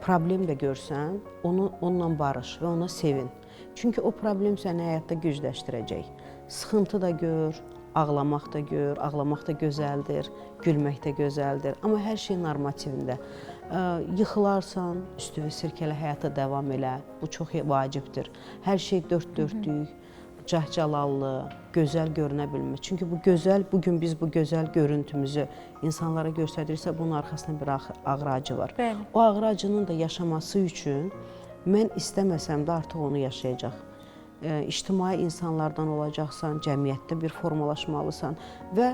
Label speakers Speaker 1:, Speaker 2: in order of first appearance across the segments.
Speaker 1: problem də görsən, onunla barış və ona sevin. Çünki o problem səni həyatda gücləşdirəcək. Sıxıntı da gör, ağlamaq da gör, ağlamaq da gözəldir, gülmək də gözəldir. Amma hər şey normativində. Yıxılarsan, üstünü sirkələ, həyata davam elə. Bu çox vacibdir. Hər şey dörd dörtlük, cəhcəlallı, gözəl görünə bilmir. Çünki bu gözəl, bugün biz bu gözəl görüntümüzü insanlara göstərirsə, bunun arxasında bir ağır acı var.
Speaker 2: Bəli.
Speaker 1: O ağır acının da yaşaması üçün mən istəməsəm də artıq onu yaşayacaq. İctimai insanlardan olacaqsan, cəmiyyətdə bir formalaşmalısan və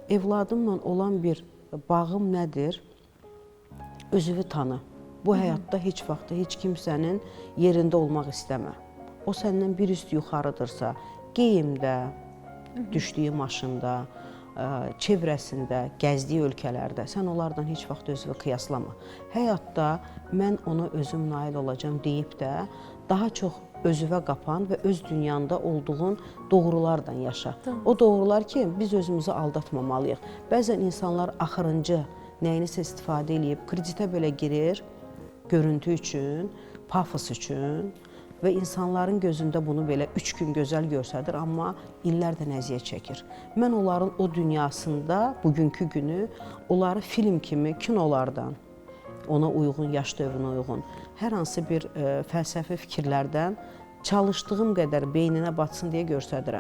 Speaker 1: evladımla olan bir bağım nədir? Özünü tanı. Bu həyatda heç vaxt heç kimsənin yerində olmaq istəmə. O səndən bir üst yuxarıdırsa, geyimdə, düşdüyü maşında, çevrəsində, gəzdiyi ölkələrdə sən onlardan heç vaxt özünü qiyaslama. Həyatda mən ona özüm nail olacağam deyib də daha çox özüvə qapan və öz dünyanda olduğun doğrulardan yaşa. O doğrular ki, biz özümüzü aldatmamalıyıq. Bəzən insanlar axırıncı nəyinisə istifadə edib, kreditə belə girir, görüntü üçün, pafos üçün və insanların gözündə bunu belə 3 gün gözəl görsədir, amma illərdən əziyyət çəkir. Mən onların o dünyasında, bugünkü günü, onları film kimi kinolardan, ona uyğun, yaş dövrünə uyğun, hər hansı bir fəlsəfi fikirlərdən çalışdığım qədər beyninə batsın deyə göstərirəm.